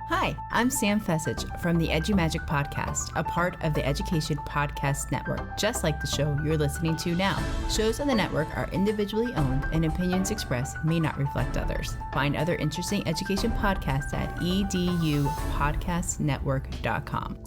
Hi, I'm Sam Fessich from the EduMagic Podcast, a part of the Education Podcast Network, just like the show you're listening to now. Shows on the network are individually owned, and opinions expressed may not reflect others. Find other interesting education podcasts at edupodcastnetwork.com.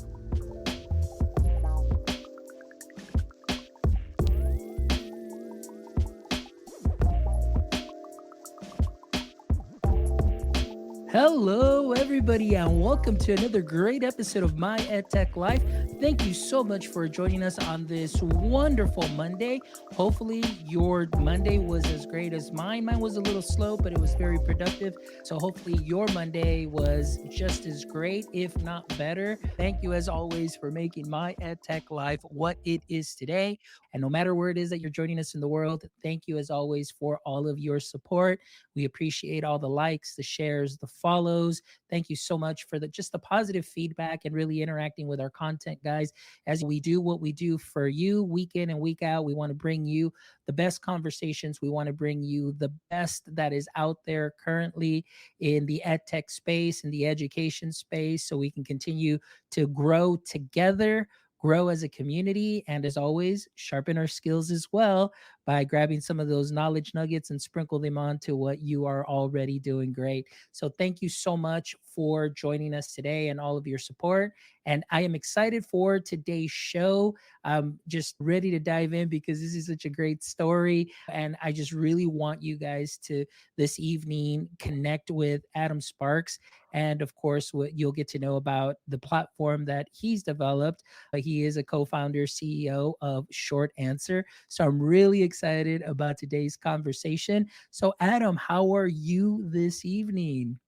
Hello, everybody, and welcome to another great episode of My EdTech Life. Thank you so much for joining us on this wonderful Monday. Hopefully, your Monday was as great as mine. Mine was a little slow, but it was very productive. So, hopefully, your Monday was just as great, if not better. Thank you, as always, for making My EdTech Life what it is today. And no matter where it is that you're joining us in the world, thank you, as always, for all of your support. We appreciate all the likes, the shares, the follows. Thank you so much for just the positive feedback and really interacting with our content, guys. As we do what we do for you week in and week out, we want to bring you the best conversations. We want to bring you the best that is out there currently in the ed tech space, in the education space, so we can continue to grow together, grow as a community, and as always, sharpen our skills as well by grabbing some of those knowledge nuggets and sprinkle them onto what you are already doing great. So thank you so much for joining us today and all of your support. And I am excited for today's show. I'm just ready to dive in because this is such a great story. And I just really want you guys to this evening connect with Adam Sparks. And of course, what you'll get to know about the platform that he's developed. He is a co-founder, CEO of Short Answer. So I'm really excited about today's conversation. So Adam, how are you this evening?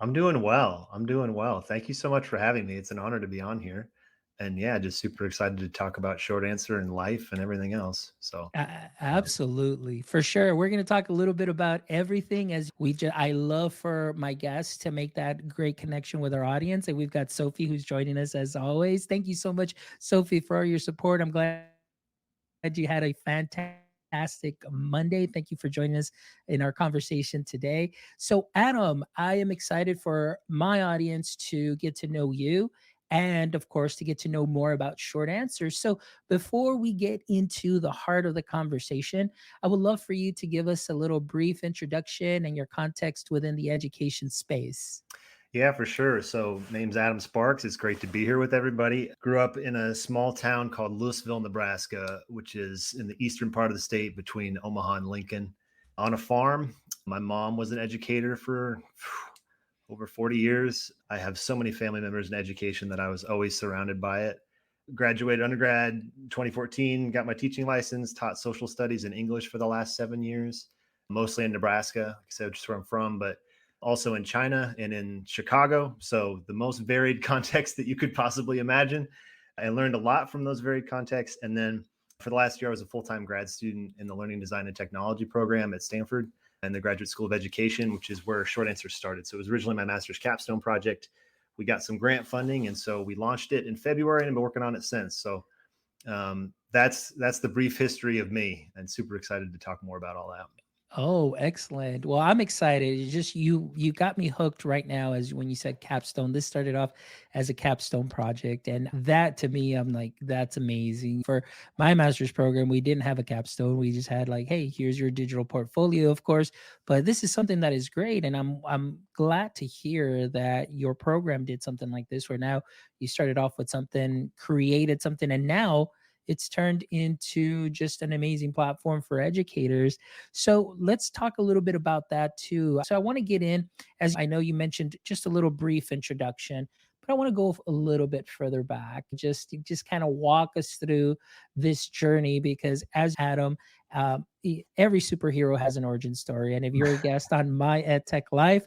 I'm doing well. I'm doing well. Thank you so much for having me. It's an honor to be on here. And yeah, just super excited to talk about short answer and life and everything else. So, yeah. Absolutely, for sure. We're going to talk a little bit about everything as I love for my guests to make that great connection with our audience. And we've got Sophie who's joining us as always. Thank you so much, Sophie, for all your support. I'm glad you had a fantastic Monday. Thank you for joining us in our conversation today. So, Adam, I am excited for my audience to get to know you and, of course, to get to know more about short answers. So, before we get into the heart of the conversation, I would love for you to give us a little brief introduction and your context within the education space. Yeah, for sure. So, name's Adam Sparks. It's great to be here with everybody. Grew up in a small town called Louisville, Nebraska, which is in the eastern part of the state between Omaha and Lincoln, on a farm. My mom was an educator for over 40 years. I have so many family members in education that I was always surrounded by it. Graduated undergrad 2014, got my teaching license, taught social studies and English for the last 7 years, mostly in Nebraska, like I said, which is where I'm from, but also in China and in Chicago. So the most varied context that you could possibly imagine. I learned a lot from those varied contexts. And then for the last year, I was a full-time grad student in the Learning Design and Technology program at Stanford and the Graduate School of Education, which is where Short Answer started. So it was originally my master's capstone project. We got some grant funding, and so we launched it in February and I've been working on it since. So that's the brief history of me, and super excited to talk more about all that. Oh, excellent. Well, I'm excited. It's just you got me hooked right now as when you said capstone. This started off as a capstone project, and that to me I'm like that's amazing. For my master's program, we didn't have a capstone. We just had like, hey, here's your digital portfolio, of course, but this is something that is great, and I'm glad to hear that your program did something like this where now you started off with something, created something, and now it's turned into just an amazing platform for educators. So let's talk a little bit about that too. So I want to get in, as I know you mentioned just a little brief introduction, but I want to go a little bit further back, just kind of walk us through this journey because as Adam, every superhero has an origin story, and if you're a guest on My EdTech Life,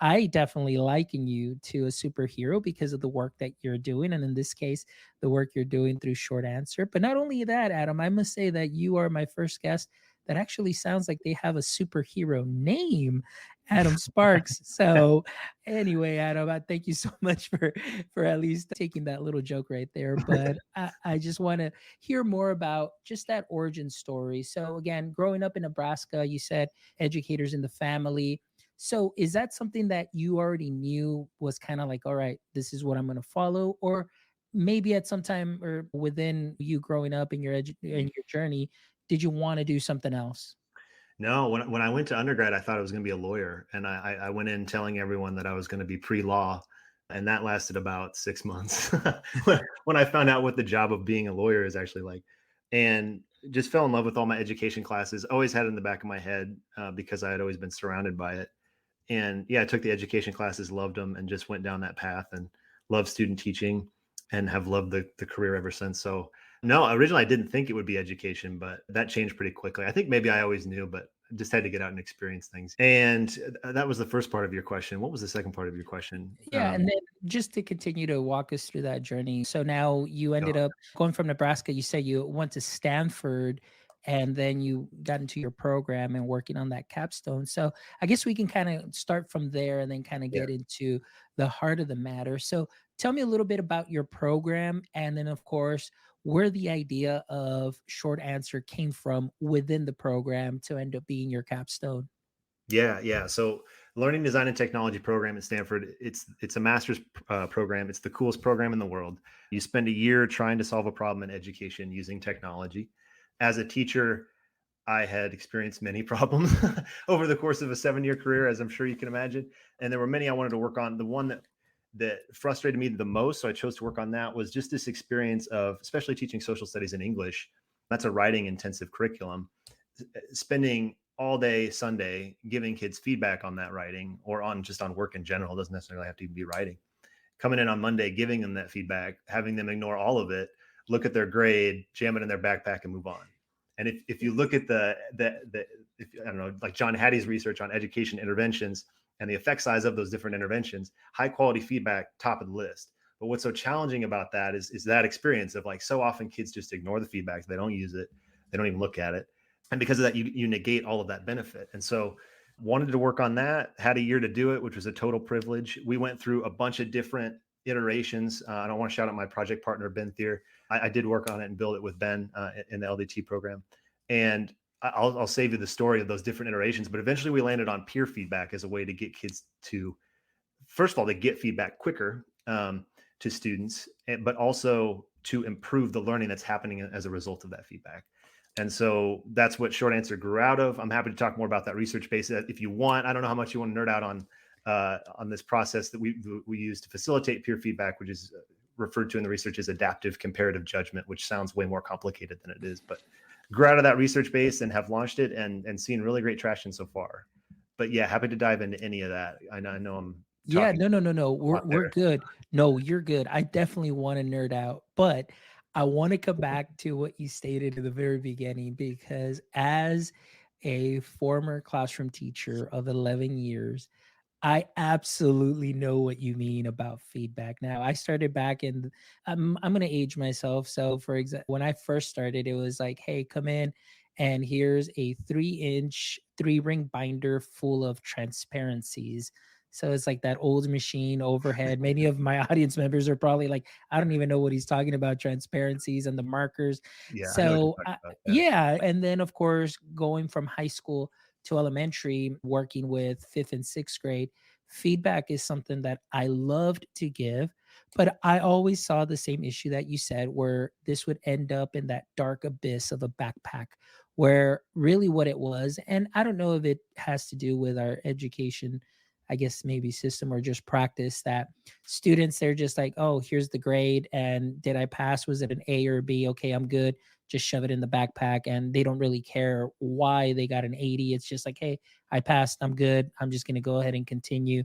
I definitely liken you to a superhero because of the work that you're doing, and in this case, the work you're doing through Short Answer. But not only that, Adam, I must say that you are my first guest that actually sounds like they have a superhero name, Adam Sparks. So anyway, Adam, I thank you so much for at least taking that little joke right there. But I just want to hear more about just that origin story. So again, growing up in Nebraska, you said educators in the family. So is that something that you already knew was kind of like, all right, this is what I'm going to follow? Or maybe at some time or within you growing up in in your journey, did you want to do something else? No, when I went to undergrad, I thought I was going to be a lawyer, and I went in telling everyone that I was going to be pre-law, and that lasted about 6 months when I found out what the job of being a lawyer is actually like, and just fell in love with all my education classes. Always had it in the back of my head because I had always been surrounded by it, and yeah, I took the education classes, loved them, and just went down that path and loved student teaching, and have loved the career ever since. So no, originally I didn't think it would be education, but that changed pretty quickly. I think maybe I always knew, but just had to get out and experience things. And that was the first part of your question. What was the second part of your question? Yeah, and then just to continue to walk us through that journey. So now you Oh, ended up going from Nebraska. You said you went to Stanford and then you got into your program and working on that capstone. So I guess we can kind of start from there and then kind of yeah. get into the heart of the matter. So tell me a little bit about your program and then, of course, where the idea of short answer came from within the program to end up being your capstone. Yeah, yeah. So, learning design and technology program at Stanford, it's a master's program. It's the coolest program in the world. You spend a year trying to solve a problem in education using technology. As a teacher, I had experienced many problems over the course of a 7-year career, as I'm sure you can imagine. And there were many I wanted to work on. The one that frustrated me the most, so I chose to work on that, was just this experience of, especially teaching social studies in English. That's a writing intensive curriculum. Spending all day Sunday giving kids feedback on that writing, or on just on work in general. It doesn't necessarily have to be writing. Coming in on Monday, giving them that feedback, having them ignore all of it, look at their grade, jam it in their backpack, and move on. And if you look at the if, I don't know, like John Hattie's research on education interventions and the effect size of those different interventions, high quality feedback, top of the list. But what's so challenging about that is that experience of, like, so often kids just ignore the feedback, they don't use it, they don't even look at it, and because of that, you negate all of that benefit. And so wanted to work on that, had a year to do it, which was a total privilege. We went through a bunch of different iterations. I don't want to shout out my project partner, Ben Thier. I did work on it and build it with Ben in the LDT program. And I'll save you the story of those different iterations, but eventually we landed on peer feedback as a way to get kids to, first of all, to get feedback quicker to students, but also to improve the learning that's happening as a result of that feedback. And so that's what Short Answer grew out of. I'm happy to talk more about that research base if you want. I don't know how much you want to nerd out on this process that we use to facilitate peer feedback, which is referred to in the research as adaptive comparative judgment, which sounds way more complicated than it is. But grew out of that research base and have launched it and seen really great traction so far. But yeah, happy to dive into any of that. I know I'm Yeah, talking no. a lot We're there. good. No, you're good. I definitely want to nerd out, but I want to come back to what you stated at the very beginning because as a former classroom teacher of 11 years, I absolutely know what you mean about feedback. Now, I started back in I'm going to age myself. So for example, when I first started, it was like, "Hey, come in and here's a 3-inch 3-ring binder full of transparencies." So it's like that old machine overhead. Many of my audience members are probably like, I don't even know what he's talking about, transparencies and the markers. Yeah, I know what you're So, talking about. Yeah. yeah. And then, of course, going from high school to elementary, working with fifth and sixth grade, feedback is something that I loved to give. But I always saw the same issue that you said, where this would end up in that dark abyss of a backpack, where really what it was, and I don't know if it has to do with our education, I guess maybe system or just practice that students, they're just like, oh, here's the grade. And did I pass? Was it an A or a B? Okay, I'm good, just shove it in the backpack, and they don't really care why they got an 80. It's just like, hey, I passed, I'm good, I'm just going to go ahead and continue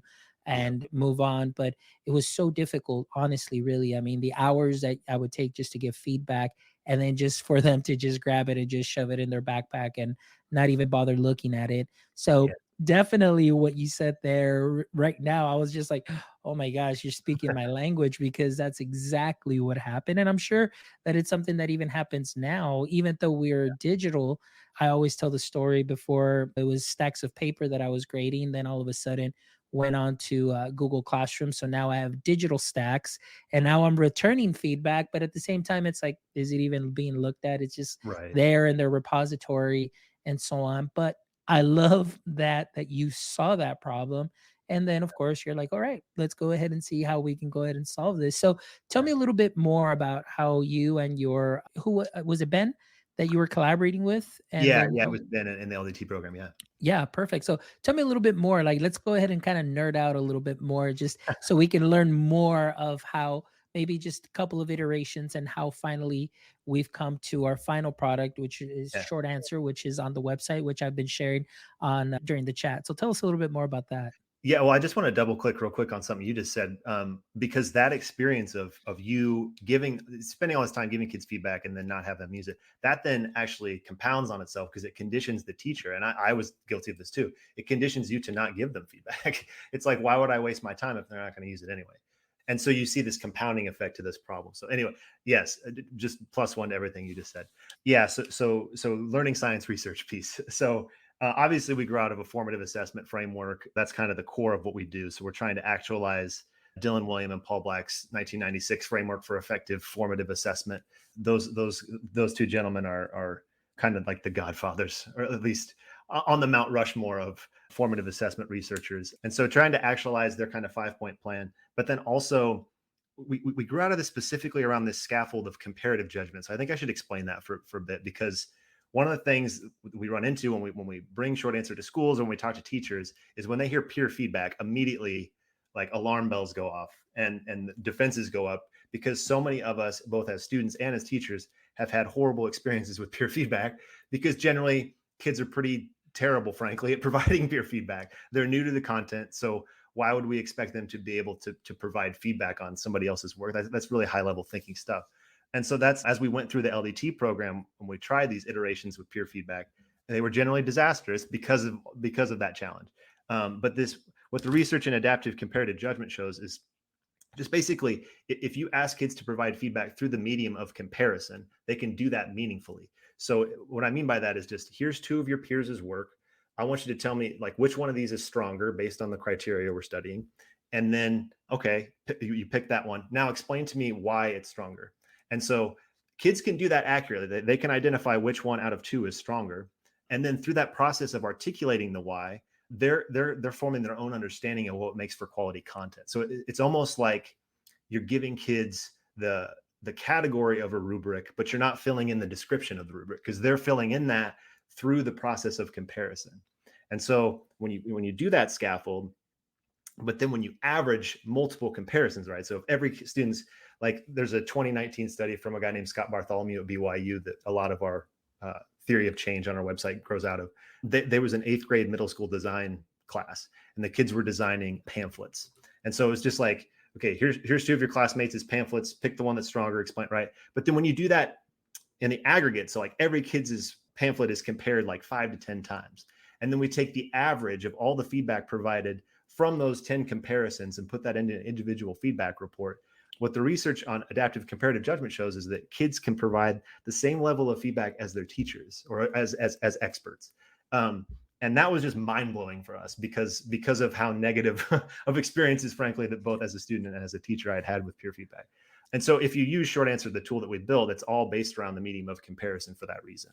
Yeah. and move on. But it was so difficult, honestly, really. I mean, the hours that I would take just to give feedback and then just for them to just grab it and just shove it in their backpack and not even bother looking at it. Yeah. So definitely what you said there right now, I was just like, oh my gosh, you're speaking my language, because that's exactly what happened. And I'm sure that it's something that even happens now, even though we're digital. I always tell the story, before it was stacks of paper that I was grading, then all of a sudden went on to Google Classroom. So now I have digital stacks and now I'm returning feedback. But at the same time, it's like, is it even being looked at? It's just Right. there in their repository and so on. But I love that you saw that problem. And then of course you're like, all right, let's go ahead and see how we can go ahead and solve this. So tell me a little bit more about how you and your was it Ben that you were collaborating with? And Yeah, then yeah, it was been in the LDT program, yeah. yeah, perfect. So tell me a little bit more. Like, let's go ahead and kind of nerd out a little bit more, just so we can learn more of how maybe just a couple of iterations and how finally we've come to our final product, which is Yeah. Short Answer, which is on the website, which I've been sharing on during the chat. So tell us a little bit more about that. Yeah, well, I just want to double click real quick on something you just said, because that experience of you spending all this time giving kids feedback and then not have them use it, that then actually compounds on itself because it conditions the teacher. And I was guilty of this too. It conditions you to not give them feedback. It's like, why would I waste my time if they're not going to use it anyway? And so you see this compounding effect to this problem. So anyway, yes, just plus one to everything you just said. Yeah, so learning science research piece. So obviously, we grow out of a formative assessment framework. That's kind of the core of what we do. So we're trying to actualize Dylan William and Paul Black's 1996 framework for effective formative assessment. Those two gentlemen are kind of like the godfathers, or at least on the Mount Rushmore of formative assessment researchers. And so trying to actualize their kind of 5-point plan, but then also we grew out of this specifically around this scaffold of comparative judgment. So I think I should explain that for a bit, because one of the things we run into when we bring Short Answer to schools or when we talk to teachers is when they hear peer feedback, immediately like alarm bells go off and defenses go up, because so many of us, both as students and as teachers, have had horrible experiences with peer feedback, because generally kids are pretty terrible, frankly, at providing peer feedback. They're new to the content. So why would we expect them to be able to provide feedback on somebody else's work? That's really high level thinking stuff. And so that's, as we went through the LDT program, when we tried these iterations with peer feedback, they were generally disastrous because of that challenge. But what the research in adaptive comparative judgment shows is just basically, if you ask kids to provide feedback through the medium of comparison, they can do that meaningfully. So what I mean by that is just, here's two of your peers' work. I want you to tell me like which one of these is stronger based on the criteria we're studying. And then, okay, you pick that one. Now explain to me why it's stronger. And so kids can do that accurately. They can identify which one out of two is stronger. And then through that process of articulating the why, they're forming their own understanding of what makes for quality content. So it's almost like you're giving kids the category of a rubric, but you're not filling in the description of the rubric, because they're filling in that through the process of comparison. And so when you do that scaffold, but then when you average multiple comparisons, right? So if every student's, like, there's a 2019 study from a guy named Scott Bartholomew at BYU that a lot of our theory of change on our website grows out of. There was an 8th grade middle school design class, and the kids were designing pamphlets. And so it was just like, okay, here's two of your classmates as pamphlets, pick the one that's stronger, explain, right? But then when you do that in the aggregate, so like every kid's pamphlet is compared like 5 to 10 times. And then we take the average of all the feedback provided from those 10 comparisons and put that into an individual feedback report. What the research on adaptive comparative judgment shows is that kids can provide the same level of feedback as their teachers or as experts. And that was just mind blowing for us because of how negative of experiences, frankly, that both as a student and as a teacher I had with peer feedback. And so if you use Short Answer, the tool that we build, it's all based around the medium of comparison for that reason.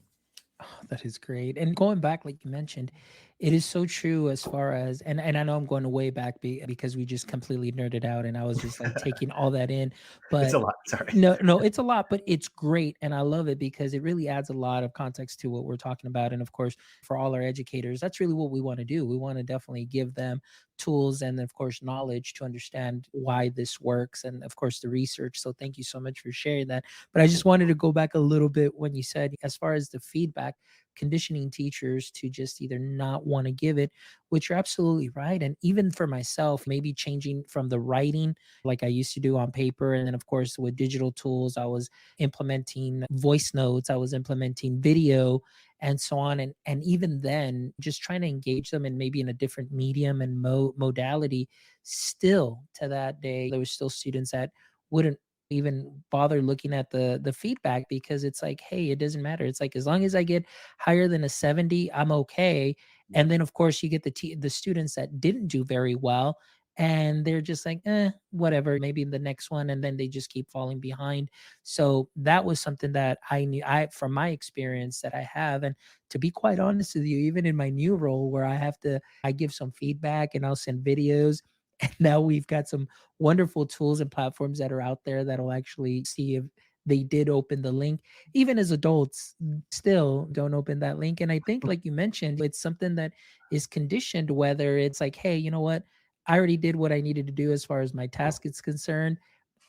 Oh, that is great. And going back, like you mentioned, it is so true as far as, and I know I'm going way back because we just completely nerded out and I was just like taking all that in. It's But a lot. Sorry. no, it's a lot, but it's great. And I love it because it really adds a lot of context to what we're talking about. And of course, for all our educators, that's really what we want to do. We want to definitely give them tools and of course knowledge to understand why this works and of course the research. So thank you so much for sharing that. But I just wanted to go back a little bit when you said, as far as the feedback, conditioning teachers to just either not want to give it, which you're absolutely right. And even for myself, maybe changing from the writing like I used to do on paper. And then of course with digital tools, I was implementing voice notes, I was implementing video and so on. And even then, just trying to engage them in maybe in a different medium and modality, still to that day, there was still students that wouldn't even bother looking at the feedback because it's like, hey, it doesn't matter. It's like, as long as I get higher than a 70, I'm okay. And then of course you get the students that didn't do very well, and they're just like, whatever, maybe the next one, and then they just keep falling behind. So that was something that I knew, from my experience that I have. And to be quite honest with you, even in my new role where I give some feedback and I'll send videos. And now we've got some wonderful tools and platforms that are out there that'll actually see if they did open the link. Even as adults, still don't open that link. And I think, like you mentioned, it's something that is conditioned, whether it's like, hey, you know what? I already did what I needed to do as far as my task is concerned.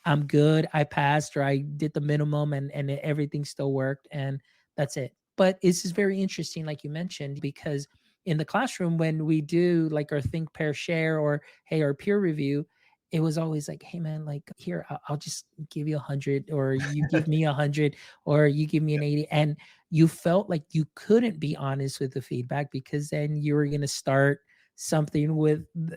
I'm good. I passed, or I did the minimum, and everything still worked, and that's it. But this is very interesting, like you mentioned, because in the classroom, when we do like our think, pair, share, or hey, our peer review, it was always like, hey man, like here, I'll just give you 100, or you give me 100, or you give me an 80. And you felt like you couldn't be honest with the feedback, because then you were going to start something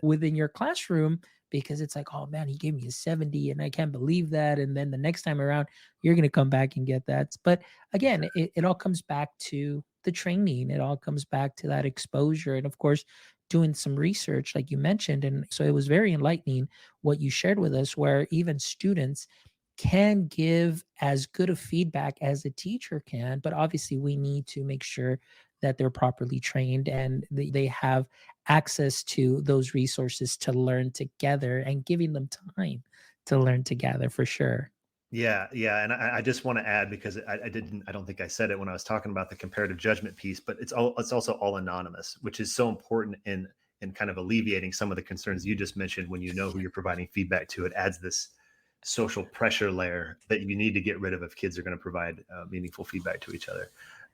within your classroom, because it's like, oh man, he gave me a 70 and I can't believe that. And then the next time around, you're going to come back and get that. But again, it all comes back to the training. It all comes back to that exposure. And of course, doing some research, like you mentioned. And so it was very enlightening what you shared with us, where even students can give as good of feedback as a teacher can. But obviously, we need to make sure that they're properly trained and they have access to those resources to learn together, and giving them time to learn together for sure. Yeah, yeah, and I just want to add, because I don't think I said it when I was talking about the comparative judgment piece, but it's also all anonymous, which is so important in kind of alleviating some of the concerns you just mentioned. When you know who you're providing feedback to, it adds this social pressure layer that you need to get rid of if kids are going to provide meaningful feedback to each other.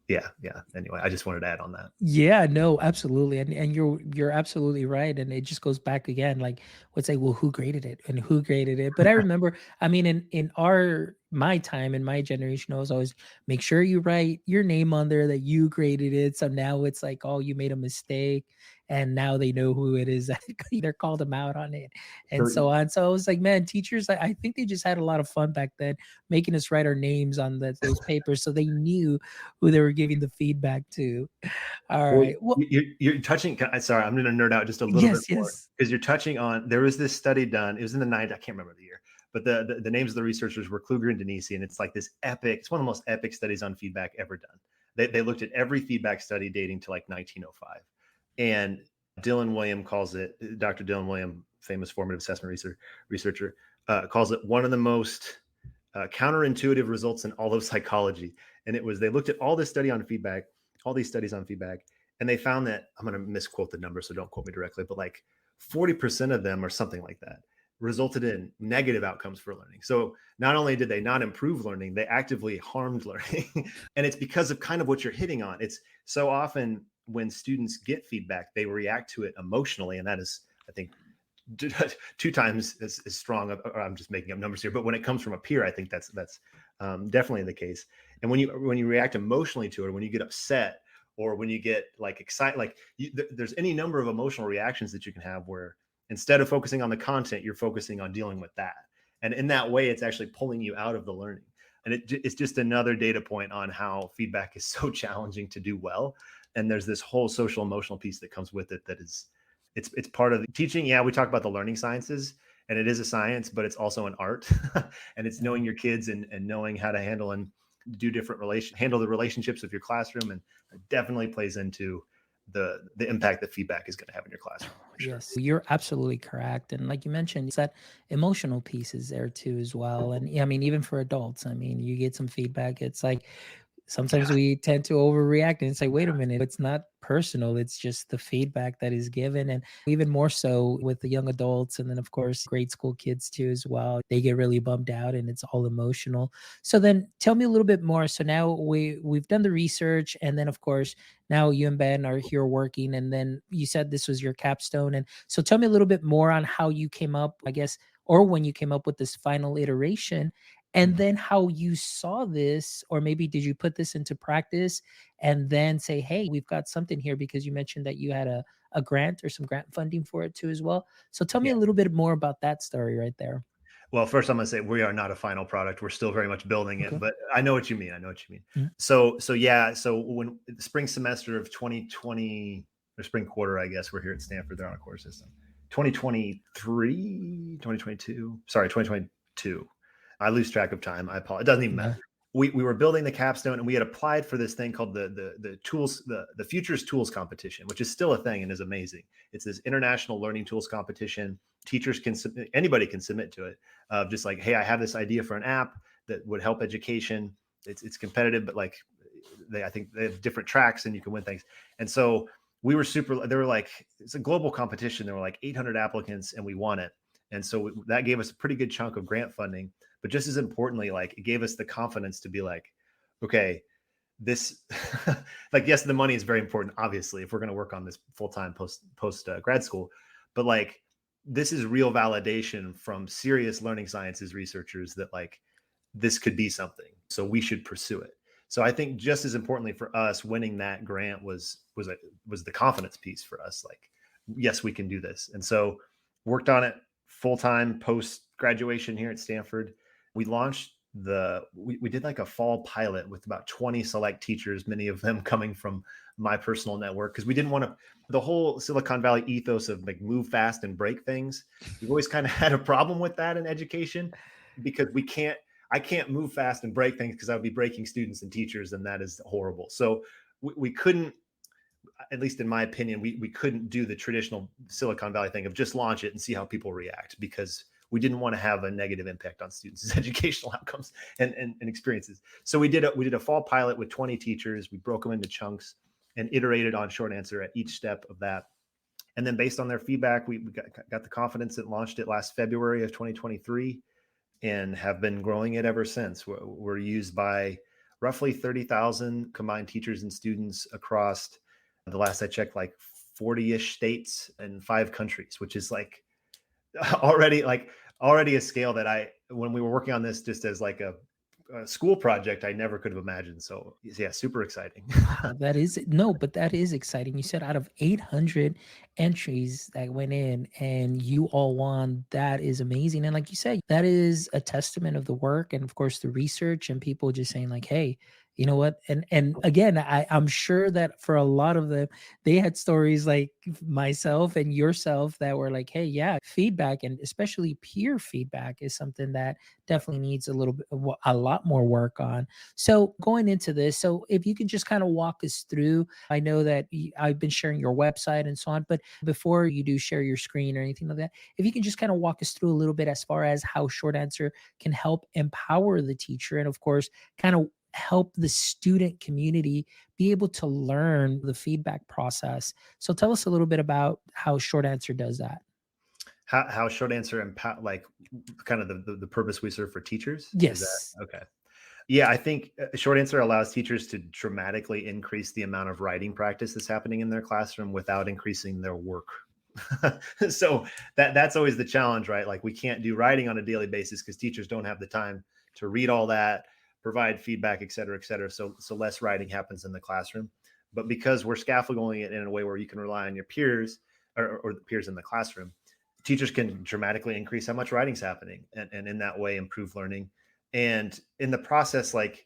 Yeah, yeah. Anyway, I just wanted to add on that. Yeah, no, absolutely. And you're absolutely right. And it just goes back again, like, let's say, well, who graded it and who graded it? But I remember, I mean, in my time, in my generation, I was always, make sure you write your name on there that you graded it. So now it's like, oh, you made a mistake. And now they know who it is. They're called them out on it, and So so on. So I was like, man, teachers, I think they just had a lot of fun back then, making us write our names on those papers, so they knew who they were giving the feedback to. All Well, right. Well, you're touching. Sorry, I'm going to nerd out just a little bit yes, more, yes. because you're touching on. There was this study done. It was in the 90s. I can't remember the year, but the names of the researchers were Kluger and Denisi, and it's like this epic. It's one of the most epic studies on feedback ever done. They looked at every feedback study dating to like 1905, and Dylan William calls it. Dr. Dylan William, famous formative assessment researcher, calls it one of the most counterintuitive results in all of psychology. And it was, they looked at all this study on feedback, all these studies on feedback, and they found that, I'm going to misquote the number, so don't quote me directly, but like 40% of them, or something like that, resulted in negative outcomes for learning. So not only did they not improve learning, they actively harmed learning. And it's because of kind of what you're hitting on. It's so often when students get feedback, they react to it emotionally. And that is, I think, two times as strong. Or I'm just making up numbers here, but when it comes from a peer, I think that's definitely the case. And when you react emotionally to it, when you get upset, or when you get like excited, like there's any number of emotional reactions that you can have, where instead of focusing on the content, you're focusing on dealing with that. And in that way, it's actually pulling you out of the learning. And it's just another data point on how feedback is so challenging to do well. And there's this whole social emotional piece that comes with it that is, it's part of the teaching. Yeah, we talk about the learning sciences, and it is a science, but it's also an art. And it's knowing your kids, and knowing how to handle and do different handle the relationships of your classroom. And it definitely plays into the impact that feedback is going to have in your classroom. For sure. Yes, you're absolutely correct. And like you mentioned, it's that emotional piece is there too as well. And yeah, I mean, even for adults, I mean, you get some feedback. It's like, sometimes Yeah. we tend to overreact and say, wait a minute, it's not personal. It's just the feedback that is given. And even more so with the young adults. And then, of course, grade school kids too, as well. They get really bummed out and it's all emotional. So then tell me a little bit more. So now we've done the research. And then, of course, now you and Ben are here working. And then you said this was your capstone. And so tell me a little bit more on how you came up, I guess, or when you came up with this final iteration, and then how you saw this, or maybe did you put this into practice and then say, hey, we've got something here, because you mentioned that you had a grant or some grant funding for it too as well. So tell me Yeah. a little bit more about that story right there. Well, first I'm going to say we are not a final product. We're still very much building it, Okay. but I know what you mean. I know what you mean. Mhm. So yeah. So when the spring semester of 2020, or spring quarter, I guess, we're here at Stanford, they're on a core system. 2023, 2022. Sorry, 2022. I lose track of time. I apologize. It doesn't even Yeah. matter. We were building the capstone, and we had applied for this thing called the tools the Futures Tools Competition, which is still a thing and is amazing. It's this international learning tools competition. Teachers can submit, anybody can submit to it. Just like, hey, I have this idea for an app that would help education. It's competitive, but like I think they have different tracks and you can win things. And so we were they were like, it's a global competition. There were like 800 applicants and we won it. And so that gave us a pretty good chunk of grant funding. But just as importantly, like it gave us the confidence to be like, okay, this like, yes, the money is very important, obviously, if we're going to work on this full-time post grad school, but like this is real validation from serious learning sciences researchers that like this could be something, so we should pursue it. So I think just as importantly for us, winning that grant was the confidence piece for us. Like, yes, we can do this. And so worked on it full-time post graduation here at Stanford. We launched we did like a fall pilot with about 20 select teachers, many of them coming from my personal network, because we didn't want to, the whole Silicon Valley ethos of like move fast and break things. We've always kind of had a problem with that in education, because I can't move fast and break things because I would be breaking students and teachers, and that is horrible. So we couldn't, at least in my opinion, we couldn't do the traditional Silicon Valley thing of just launch it and see how people react, because we didn't want to have a negative impact on students' educational outcomes and experiences. So we did a fall pilot with 20 teachers. We broke them into chunks and iterated on short answer at each step of that. And then based on their feedback, we got the confidence and launched it last February of 2023 and have been growing it ever since. We're used by roughly 30,000 combined teachers and students across, the last I checked, like 40-ish states and 5 countries, which is like already a scale that when we were working on this just as like a school project, I never could have imagined. So yeah, super exciting. That is but that is exciting. You said out of 800 entries that went in and you all won. That is amazing. And like you said, that is a testament of the work and of course the research and people just saying like, hey, you know what? And again, I'm sure that for a lot of them, they had stories like myself and yourself that were like, hey, yeah, feedback and especially peer feedback is something that definitely needs a lot more work on. So going into this, so if you could just kind of walk us through, I know that I've been sharing your website and so on, but before you do share your screen or anything like that, if you can just kind of walk us through a little bit as far as how Short Answer can help empower the teacher and of course, kind of help the student community be able to learn the feedback process. So tell us a little bit about how Short Answer does that. How short answer like kind of the purpose we serve for teachers? Yes. Is that okay? Yeah, I think short answer allows teachers to dramatically increase the amount of writing practice that's happening in their classroom without increasing their work. So that's always the challenge, right? Like we can't do writing on a daily basis because teachers don't have the time to read all that, provide feedback, et cetera, et cetera. So less writing happens in the classroom. But because we're scaffolding it in a way where you can rely on your peers or the peers in the classroom, teachers can dramatically increase how much writing's happening and in that way improve learning. And in the process, like,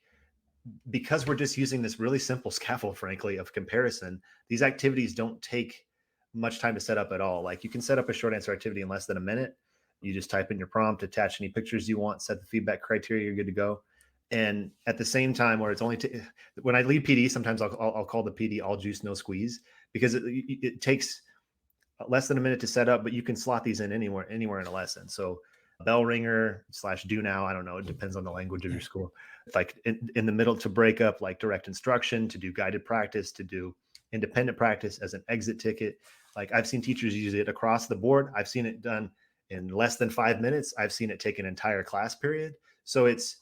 because we're just using this really simple scaffold, frankly, of comparison, these activities don't take much time to set up at all. Like you can set up a short answer activity in less than a minute. You just type in your prompt, attach any pictures you want, set the feedback criteria, you're good to go. And at the same time, where it's only when I lead PD, sometimes I'll call the PD all juice, no squeeze, because it takes less than a minute to set up, but you can slot these in anywhere in a lesson. So bell ringer / do now, I don't know, it depends on the language of your school. Like in the middle to break up like direct instruction, to do guided practice, to do independent practice as an exit ticket. Like I've seen teachers use it across the board. I've seen it done in less than 5 minutes. I've seen it take an entire class period. So it's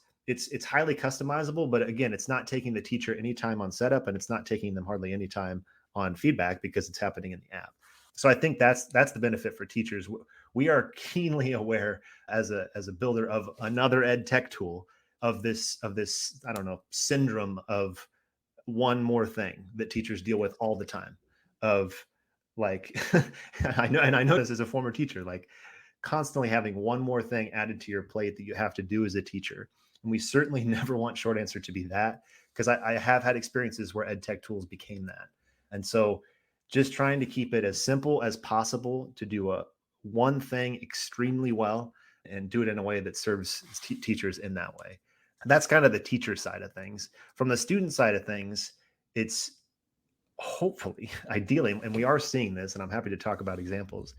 highly customizable, but again, it's not taking the teacher any time on setup, and it's not taking them hardly any time on feedback because it's happening in the app. So I think that's the benefit for teachers. We are keenly aware as a builder of another ed tech tool of this, I don't know, syndrome of one more thing that teachers deal with all the time of like, I know this as a former teacher, like constantly having one more thing added to your plate that you have to do as a teacher. And we certainly never want short answer to be that, because I have had experiences where ed tech tools became that. And so just trying to keep it as simple as possible to do one thing extremely well and do it in a way that serves teachers in that way. That's kind of the teacher side of things. From the student side of things, it's hopefully, ideally, and we are seeing this, and I'm happy to talk about examples,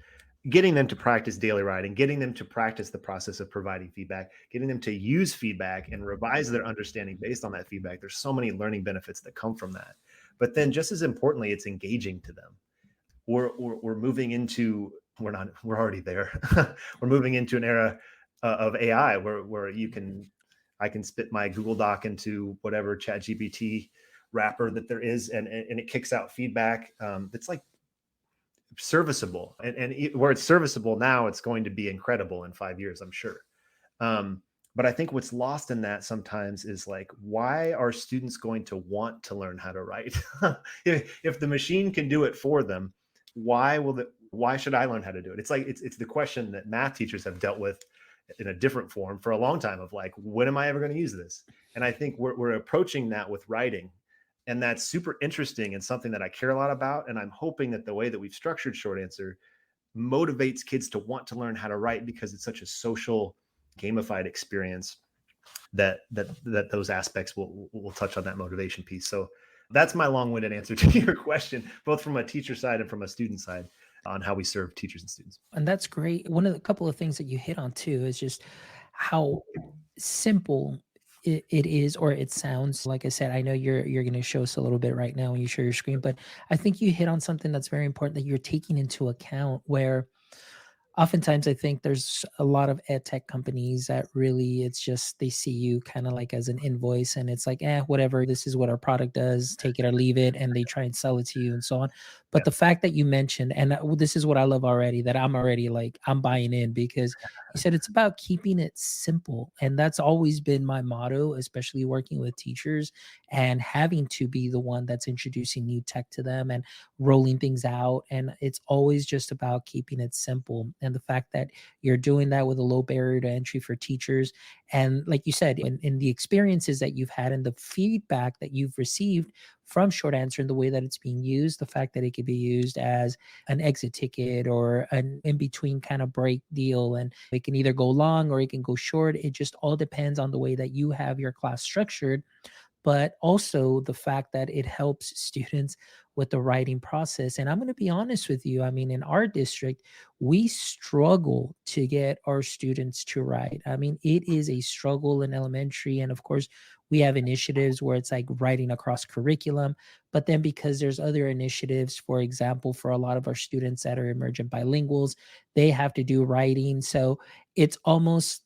getting them to practice daily writing, getting them to practice the process of providing feedback, getting them to use feedback and revise their understanding based on that feedback. There's so many learning benefits that come from that. But then just as importantly, it's engaging to them. We're moving into, we're already there. We're moving into an era of AI where I can spit my Google Doc into whatever ChatGPT wrapper that there is, and it kicks out feedback that's like serviceable, and where it's serviceable now, it's going to be incredible in 5 years, I'm sure. But I think what's lost in that sometimes is like, why are students going to want to learn how to write? If the machine can do it for them, why should I learn how to do it? It's like it's the question that math teachers have dealt with in a different form for a long time, of like, when am I ever going to use this? And I think we're approaching that with writing. And that's super interesting and something that I care a lot about. And I'm hoping that the way that we've structured Short Answer motivates kids to want to learn how to write, because it's such a social, gamified experience that those aspects will touch on that motivation piece. So that's my long-winded answer to your question, both from a teacher side and from a student side, on how we serve teachers and students. And that's great. One of the couple of things that you hit on too is just how simple it is, or it sounds. Like I said, I know you're going to show us a little bit right now when you share your screen, but I think you hit on something that's very important that you're taking into account, where oftentimes I think there's a lot of ed tech companies that really, it's just, they see you kind of like as an invoice, and it's like, whatever, this is what our product does, take it or leave it, and they try and sell it to you and so on. But the fact that you mentioned, and this is what I love already, that I'm already like, I'm buying in, because you said it's about keeping it simple. And that's always been my motto, especially working with teachers and having to be the one that's introducing new tech to them and rolling things out. And it's always just about keeping it simple. And the fact that you're doing that with a low barrier to entry for teachers. And like you said, in the experiences that you've had and the feedback that you've received from Short Answer and the way that it's being used, the fact that it could be used as an exit ticket or an in-between kind of break deal, and it can either go long or it can go short. It just all depends on the way that you have your class structured. But also the fact that it helps students with the writing process. And I'm going to be honest with you. I mean, in our district, we struggle to get our students to write. I mean, it is a struggle in elementary. And of course, we have initiatives where it's like writing across curriculum. But then because there's other initiatives, for example, for a lot of our students that are emergent bilinguals, they have to do writing. So it's almost,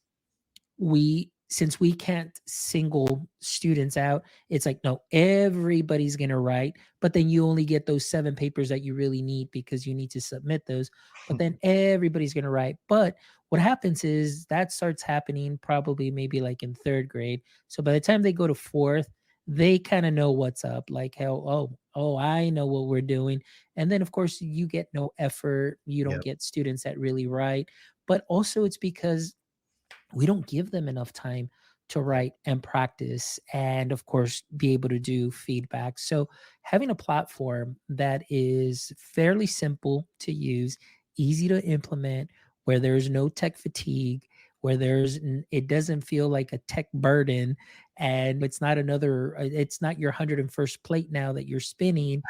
since we can't single students out, it's like, no, everybody's going to write, but then you only get those 7 papers that you really need because you need to submit those, but then everybody's going to write. But what happens is that starts happening probably maybe like in 3rd grade. So by the time they go to 4th, they kind of know what's up, like, hell, oh, I know what we're doing. And then of course you get no effort. You don't get students that really write, but also it's because we don't give them enough time to write and practice, and of course be able to do feedback. So having a platform that is fairly simple to use, easy to implement, where there's no tech fatigue, where it doesn't feel like a tech burden, and it's not your 101st plate now that you're spinning,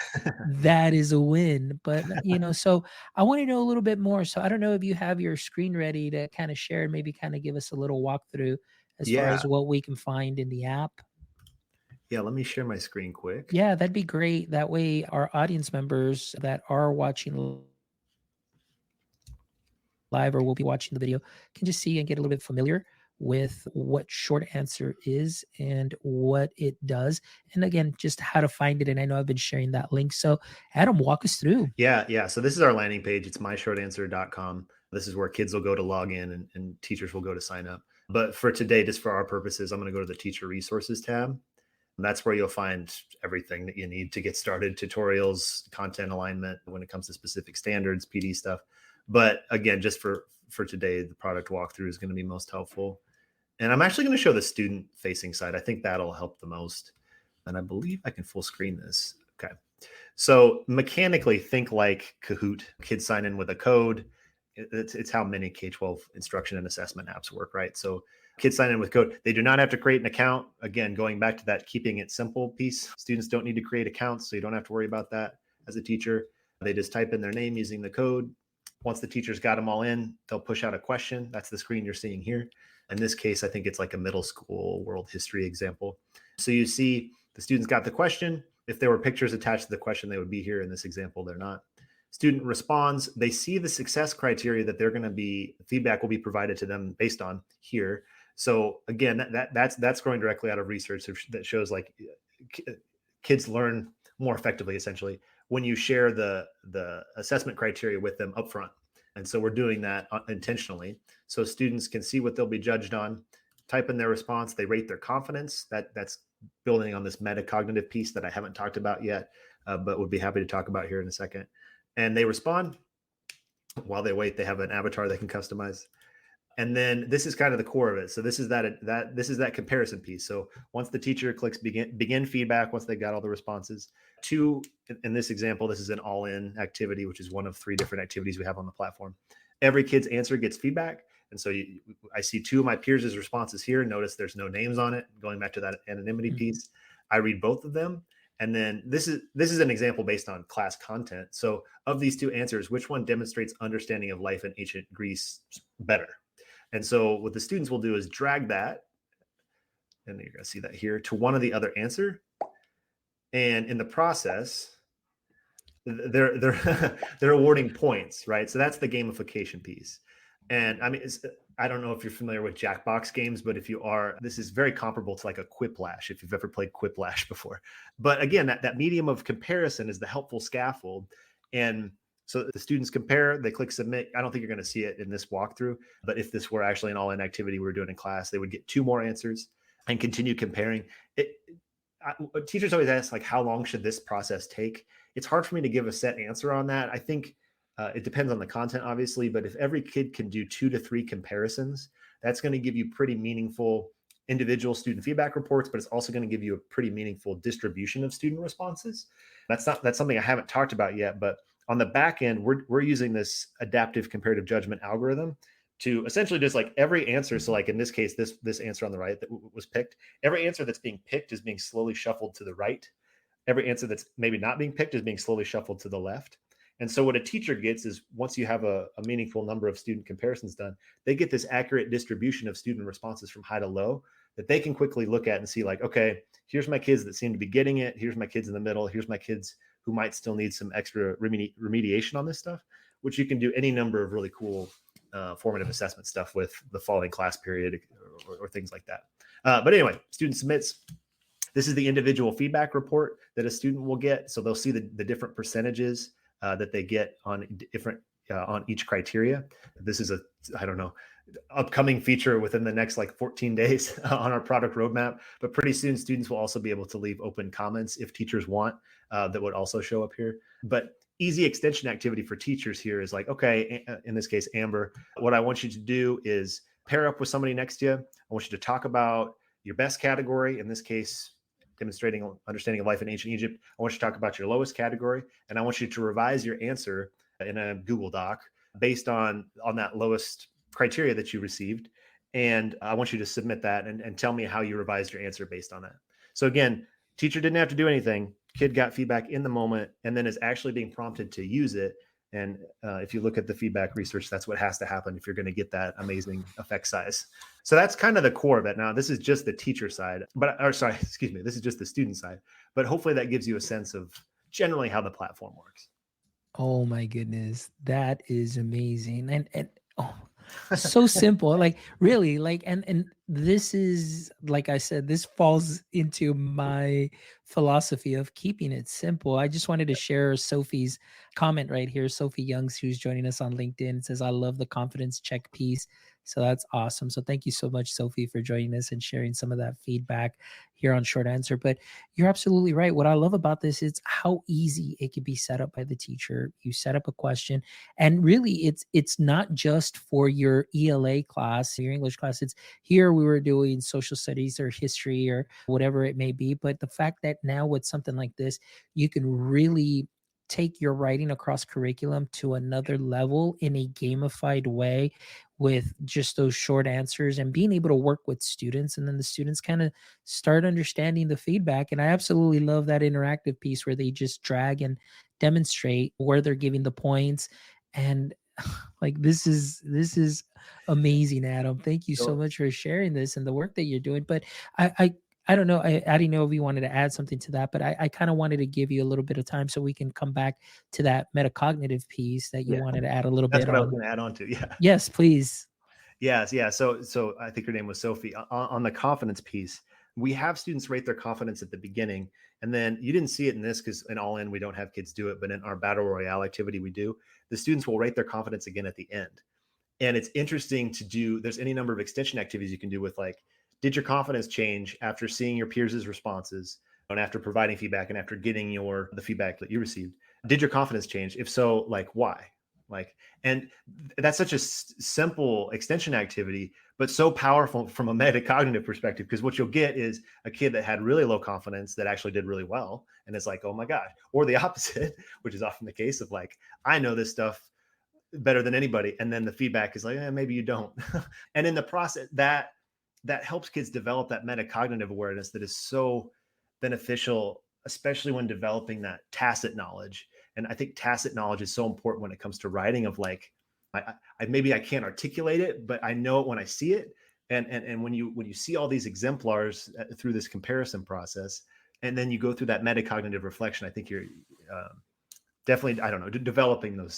that is a win. But so I want to know a little bit more. So I don't know if you have your screen ready to kind of share and maybe kind of give us a little walkthrough as far as what we can find in the app. Yeah, let me share my screen quick. Yeah, that'd be great. That way our audience members that are watching live or will be watching the video can just see and get a little bit familiar with what Short Answer is and what it does. And again, just how to find it. And I know I've been sharing that link. So Adam, walk us through. Yeah. So this is our landing page. It's myshortanswer.com. This is where kids will go to log in and teachers will go to sign up. But for today, just for our purposes, I'm going to go to the teacher resources tab. And that's where you'll find everything that you need to get started: tutorials, content alignment when it comes to specific standards, PD stuff. But again, just for today, the product walkthrough is going to be most helpful. And I'm actually going to show the student facing side. I think that'll help the most. And I believe I can full screen this. Okay. So mechanically, think like Kahoot. Kids sign in with a code. It's how many K-12 instruction and assessment apps work, right? So kids sign in with code. They do not have to create an account. Again, going back to that keeping it simple piece, students don't need to create accounts, so you don't have to worry about that as a teacher. They just type in their name using the code. Once the teacher's got them all in, they'll push out a question. That's the screen you're seeing here. In this case, I think it's like a middle school world history example. So you see the students got the question. If there were pictures attached to the question, they would be here. In this example, they're not. Student responds. They see the success criteria that they're going to be, feedback will be provided to them based on here. So again, that's growing directly out of research that shows like kids learn more effectively, essentially, when you share the assessment criteria with them upfront. And so we're doing that intentionally, so students can see what they'll be judged on, type in their response, they rate their confidence. That's building on this metacognitive piece that I haven't talked about yet, but would be happy to talk about here in a second. And they respond. While they wait, they have an avatar they can customize. And then this is kind of the core of it. So this is that comparison piece. So once the teacher clicks begin feedback, once they got all the responses, in this example, this is an all-in activity, which is one of 3 different activities we have on the platform. Every kid's answer gets feedback. And so I see 2 of my peers' responses here. Notice there's no names on it. Going back to that anonymity piece, I read both of them. And then this is an example based on class content. So of these 2 answers, which one demonstrates understanding of life in ancient Greece better? And so what the students will do is drag that, and you're going to see that here, to one of the other answer. And in the process, they're awarding points, right? So that's the gamification piece. And I mean, I don't know if you're familiar with Jackbox games, but if you are, this is very comparable to like a Quiplash, if you've ever played Quiplash before. But again, that medium of comparison is the helpful scaffold. And so the students compare, they click submit. I don't think you're going to see it in this walkthrough, but if this were actually an all-in activity we were doing in class, they would get 2 more answers and continue comparing. Teachers always ask, like, how long should this process take? It's hard for me to give a set answer on that. I think it depends on the content, obviously, but if every kid can do 2 to 3 comparisons, that's going to give you pretty meaningful individual student feedback reports, but it's also going to give you a pretty meaningful distribution of student responses. That's something I haven't talked about yet, but on the back end, we're using this adaptive comparative judgment algorithm to essentially just like every answer. So like in this case, this answer on the right that was picked, every answer that's being picked is being slowly shuffled to the right. Every answer that's maybe not being picked is being slowly shuffled to the left. And so what a teacher gets is once you have a meaningful number of student comparisons done, they get this accurate distribution of student responses from high to low that they can quickly look at and see like, okay, here's my kids that seem to be getting it. Here's my kids in the middle. Here's my kids who might still need some extra remediation on this stuff, which you can do any number of really cool formative assessment stuff with the following class period or things like that. But anyway, student submits. This is the individual feedback report that a student will get. So they'll see the different percentages that they get on different on each criteria. This is upcoming feature within the next like 14 days on our product roadmap. But pretty soon, students will also be able to leave open comments if teachers want. That would also show up here. But easy extension activity for teachers here is like, okay, in this case, Amber, what I want you to do is pair up with somebody next to you. I want you to talk about your best category. In this case, demonstrating understanding of life in ancient Egypt. I want you to talk about your lowest category, and I want you to revise your answer in a Google Doc based on that lowest criteria that you received. And I want you to submit that and tell me how you revised your answer based on that. So again, teacher didn't have to do anything. Kid got feedback in the moment and then is actually being prompted to use it. And if you look at the feedback research, that's what has to happen if you're going to get that amazing effect size. So that's kind of the core of it. Now, this is just the teacher side, this is just the student side. But hopefully that gives you a sense of generally how the platform works. Oh my goodness, that is amazing. And so simple, like really, like and this is, like I said, this falls into my philosophy of keeping it simple. I just wanted to share Sophie's comment right here. Sophie Youngs, who's joining us on LinkedIn, says, I love the confidence check piece. So that's awesome. So thank you so much, Sophie, for joining us and sharing some of that feedback here on Short Answer. But you're absolutely right. What I love about this is how easy it can be set up by the teacher. You set up a question, and really it's not just for your ELA class, your English class. It's here we were doing social studies or history or whatever it may be. But the fact that now with something like this, you can really take your writing across curriculum to another level in a gamified way with just those short answers and being able to work with students, and then the students kind of start understanding the feedback. And I absolutely love that interactive piece where they just drag and demonstrate where they're giving the points. And like, this is amazing, Adam. Thank you so So much for sharing this and the work that you're doing. But I don't know. I didn't know if you wanted to add something to that, but I kind of wanted to give you a little bit of time so we can come back to that metacognitive piece that you yeah, wanted to add a little that's bit what I was on. going to add on to. Yeah. Yes, please. Yes, yeah. So I think her name was Sophie. On the confidence piece, we have students rate their confidence at the beginning, and then you didn't see it in this because in All In we don't have kids do it, but in our battle royale activity we do. The students will rate their confidence again at the end, and it's interesting to do. There's any number of extension activities you can do with like, did your confidence change after seeing your peers' responses and after providing feedback and after getting the feedback that you received? Did your confidence change? If so, like why? Like, and that's such a simple extension activity, but so powerful from a metacognitive perspective, because what you'll get is a kid that had really low confidence that actually did really well. And it's like, oh my God. Or the opposite, which is often the case of like, I know this stuff better than anybody. And then the feedback is like, maybe you don't. And in the process, that helps kids develop that metacognitive awareness that is so beneficial, especially when developing that tacit knowledge. And I think tacit knowledge is so important when it comes to writing of like, maybe I can't articulate it, but I know it when I see it. And when you see all these exemplars through this comparison process, and then you go through that metacognitive reflection, I think you're definitely, I don't know, developing Yes.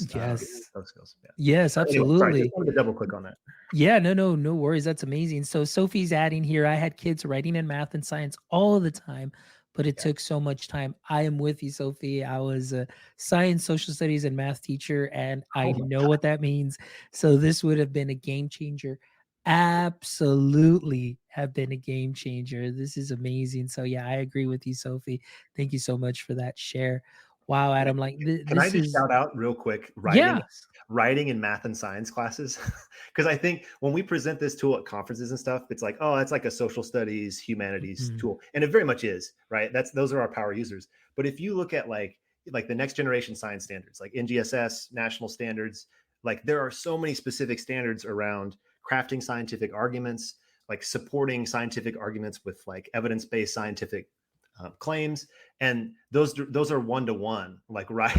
those skills. Yeah. Yes, Anyway, sorry, just absolutely. wanted to double click on that. Yeah, no worries. That's amazing. So Sophie's adding here, I had kids writing in math and science all the time, but it Yeah. took so much time. I am with you, Sophie. I was a science, social studies, and math teacher, and I Oh my know God. what that means. So this would have been a game changer. Absolutely have been a game changer. This is amazing. So yeah, I agree with you, Sophie. Thank you so much for that share. Wow, Yeah. Adam, like Can I this just is, shout out real quick yeah. writing in math and science classes? Because I think when we present this tool at conferences and stuff, it's like, oh, it's like a social studies, humanities Mhm. tool. And it very much is, right? Those are our power users. But if you look at like the next generation science standards, like NGSS, national standards, like there are so many specific standards around crafting scientific arguments, like supporting scientific arguments with like evidence-based scientific claims, and those are one to one, like right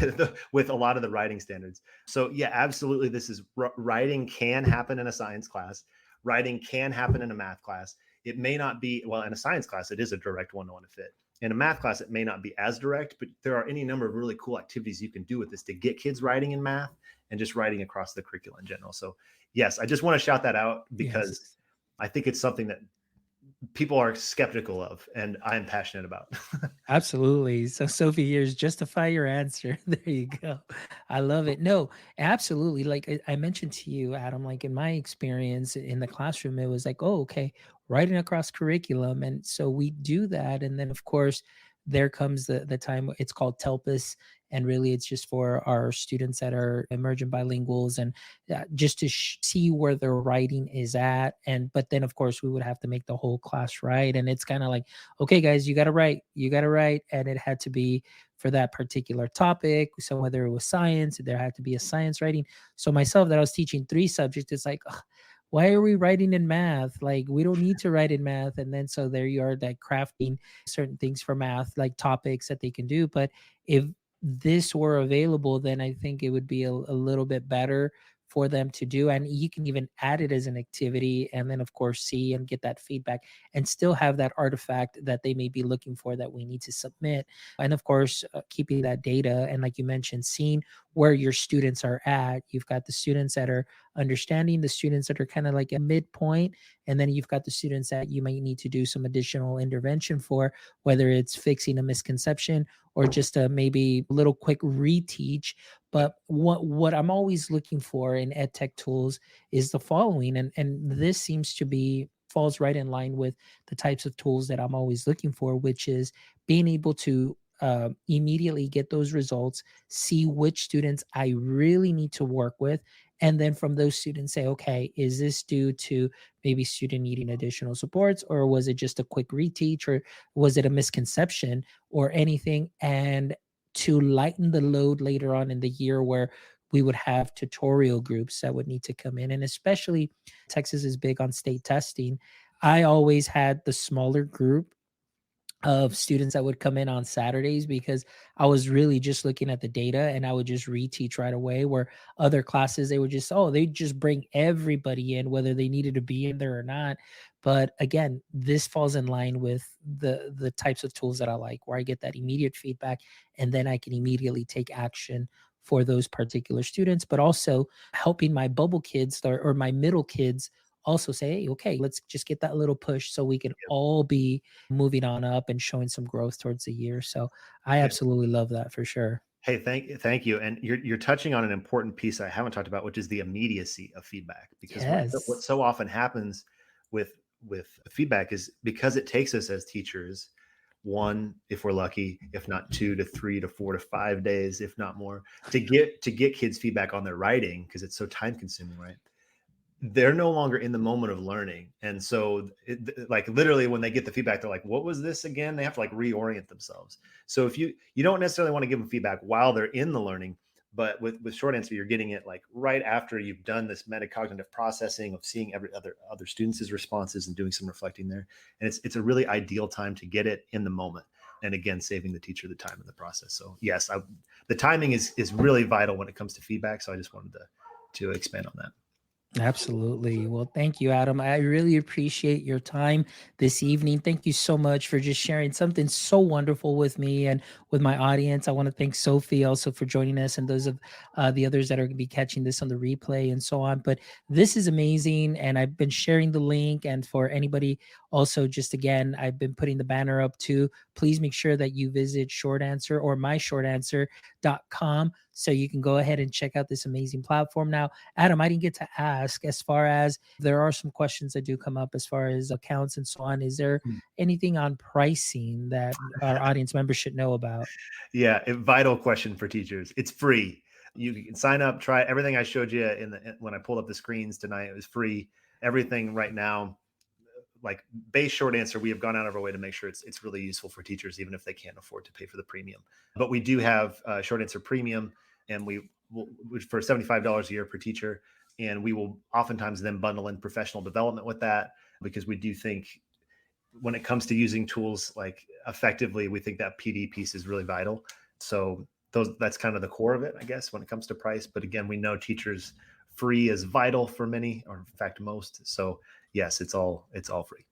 with a lot of the writing standards. So yeah, absolutely, this is writing can happen in a science class. Writing can happen in a math class. It may not be, well, in a science class it is a direct one-to-one fit. In a math class it may not be as direct, but there are any number of really cool activities you can do with this to get kids writing in math and just writing across the curriculum in general. So yes, I just want to shout that out because Yes. I think it's something that people are skeptical of and I'm passionate about. Absolutely. So Sophie, here's justify your answer. There you go. I love it. No, absolutely. Like I mentioned to you, Adam, like in my experience in the classroom, it was like, oh, okay, writing across curriculum. And so we do that. And then of course, there comes the time, it's called TELPUS. And really it's just for our students that are emergent bilinguals, and just to see where their writing is at. And but then of course we would have to make the whole class write. And it's kind of like, okay, guys, you got to write. And it had to be for that particular topic. So whether it was science, there had to be a science writing. So myself, that I was teaching 3 subjects, it's like, ugh, why are we writing in math? Like, we don't need to write in math. And then so there you are, like crafting certain things for math, like topics that they can do. But if this were available, then I think it would be a little bit better for them to do. And you can even add it as an activity and then, of course, see and get that feedback and still have that artifact that they may be looking for that we need to submit. And of course, keeping that data. And like you mentioned, seeing where your students are at. You've got the students that are understanding, the students that are kind of like a midpoint, and then you've got the students that you might need to do some additional intervention for, whether it's fixing a misconception or just a maybe little quick reteach. But what I'm always looking for in ed tech tools is the following, and this seems to be falls right in line with the types of tools that I'm always looking for, which is being able to immediately get those results, see which students I really need to work with, and then from those students say, okay, is this due to maybe student needing additional supports, or was it just a quick reteach, or was it a misconception or anything? And to lighten the load later on in the year where we would have tutorial groups that would need to come in. And especially Texas is big on state testing. I always had the smaller group of students that would come in on Saturdays because I was really just looking at the data and I would just reteach right away. Where other classes, they would just, oh, they just bring everybody in, whether they needed to be in there or not. But again, this falls in line with the types of tools that I like, where I get that immediate feedback and then I can immediately take action for those particular students, but also helping my bubble kids or my middle kids also say, hey, okay, let's just get that little push so we can all be moving on up and showing some growth towards the year. So I Yeah. absolutely love that for sure. Hey, thank you. And you're touching on an important piece I haven't talked about, which is the immediacy of feedback. Because what Yes. so often happens with feedback is because it takes us as teachers one, if we're lucky, if not 2 to 3 to 4 to 5 days, if not more, to get kids feedback on their writing because it's so time consuming, right? They're no longer in the moment of learning. And so like literally when they get the feedback, they're like, what was this again? They have to like reorient themselves. So if you don't necessarily want to give them feedback while they're in the learning, but with short answer, you're getting it like right after you've done this metacognitive processing of seeing every other students' responses and doing some reflecting there. And it's a really ideal time to get it in the moment. And again, saving the teacher the time in the process. So yes, the timing is really vital when it comes to feedback. So I just wanted to expand on that. Absolutely. Well, thank you, Adam. I really appreciate your time this evening. Thank you so much for just sharing something so wonderful with me and with my audience. I want to thank Sophie also for joining us and those of the others that are going to be catching this on the replay and so on. But this is amazing. And I've been sharing the link. And for anybody also, just again, I've been putting the banner up too. Please make sure that you visit Short Answer or myshortanswer.com so you can go ahead and check out this amazing platform. Now, Adam, I didn't get to ask, as far as there are some questions that do come up as far as accounts and so on. Is there anything on pricing that our audience members should know about? Yeah, a vital question for teachers. It's free. You can sign up, try everything I showed you when I pulled up the screens tonight. It was free. Everything right now, like base short answer, we have gone out of our way to make sure it's really useful for teachers, even if they can't afford to pay for the premium. But we do have short answer premium, and we will for $75 a year per teacher. And we will oftentimes then bundle in professional development with that, because we do think when it comes to using tools like effectively, we think that PD piece is really vital. So that's kind of the core of it, I guess, when it comes to price. But again, we know teachers free is vital for many, or in fact most. So yes, it's all free.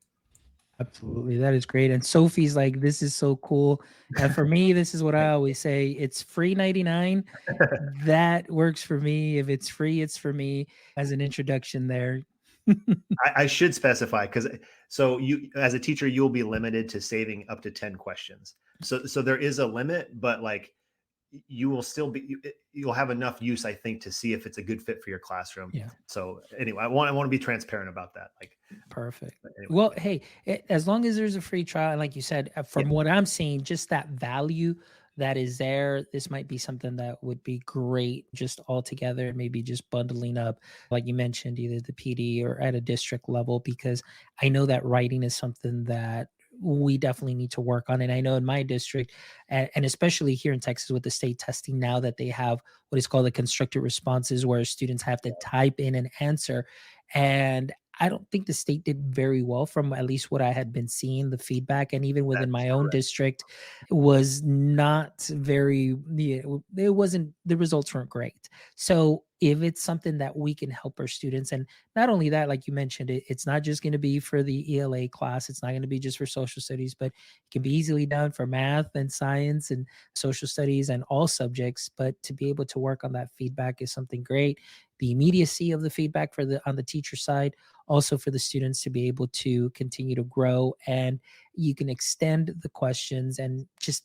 Absolutely. That is great. And Sophie's like, this is so cool. And for me, this is what I always say. It's free 99. That works for me. If it's free, it's for me, as an introduction there. I should specify, because so you as a teacher, you'll be limited to saving up to 10 questions. So there is a limit, but like you will still you'll have enough use, I think, to see if it's a good fit for your classroom. Yeah. So anyway, I want to be transparent about that. Like, Perfect. anyway, Well, hey, as long as there's a free trial, and like you said, from what I'm seeing, just that value that is there, this might be something that would be great just all together, and maybe just bundling up, like you mentioned, either the PD or at a district level, because I know that writing is something that we definitely need to work on. And I know in my district, and especially here in Texas with the state testing now, that they have what is called the constructed responses, where students have to type in an answer. And I don't think the state did very well, from at least what I had been seeing, the feedback. And even within my own district, it was not very, it wasn't, the results weren't great. So if it's something that we can help our students, and not only that, like you mentioned, it's not just going to be for the ELA class, it's not going to be just for social studies, but it can be easily done for math and science and social studies and all subjects. But to be able to work on that feedback is something great. The immediacy of the feedback on the teacher side, also for the students to be able to continue to grow, and you can extend the questions and just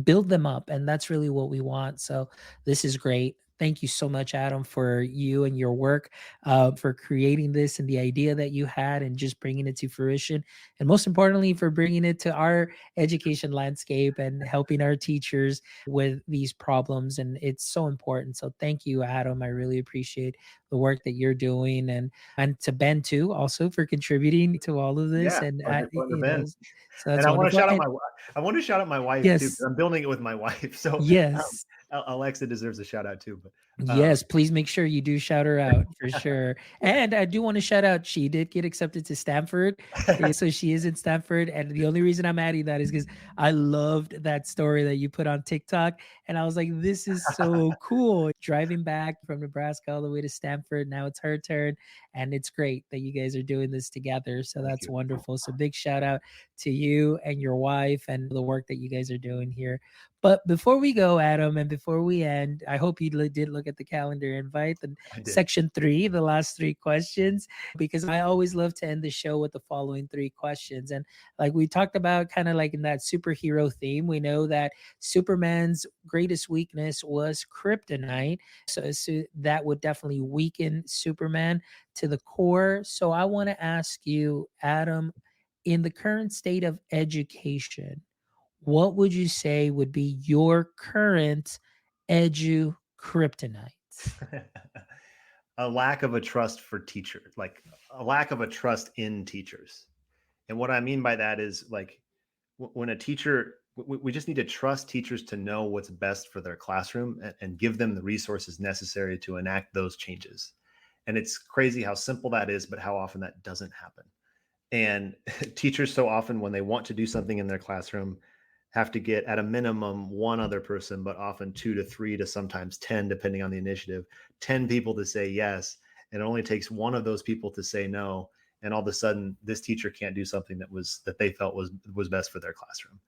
build them up. And that's really what we want. So this is great. Thank you so much, Adam, for you and your work, for creating this and the idea that you had and just bringing it to fruition. And most importantly, for bringing it to our education landscape and helping our teachers with these problems. And it's so important. So thank you, Adam. I really appreciate the work that you're doing, and to Ben too, also for contributing to all of this. Yeah, And partner Ben. so And that's I want to wonderful. shout out And my I want to shout out my wife too, because yes, I'm building it with my wife. So yes. Alexa deserves a shout out too. But Yes, please make sure you do shout her out for sure. And I do want to shout out, she did get accepted to Stanford. So she is in Stanford. And the only reason I'm adding that is because I loved that story that you put on TikTok. And I was like, this is so cool. Driving back from Nebraska all the way to Stanford. Now it's her turn. And it's great that you guys are doing this together. So Thank that's you. wonderful. So big shout out to you and your wife and the work that you guys are doing here. But before we go, Adam, and before we end, I hope you did look at the calendar invite, the I did. section 3, the last 3 questions, because I always love to end the show with the following 3 questions. And like we talked about, kind of like in that superhero theme, we know that Superman's greatest weakness was kryptonite. So that would definitely weaken Superman to the core. So I want to ask you, Adam, in the current state of education, what would you say would be your current edu kryptonite? A lack of a trust for teachers, like a lack of a trust in teachers. And what I mean by that is like when a teacher, we just need to trust teachers to know what's best for their classroom and give them the resources necessary to enact those changes. And it's crazy how simple that is, but how often that doesn't happen. And teachers, so often when they want to do something in their classroom, have to get at a minimum one other person, but often 2 to 3 to sometimes 10, depending on the initiative, 10 people to say yes. And it only takes one of those people to say no. And all of a sudden, this teacher can't do something that they felt was best for their classroom.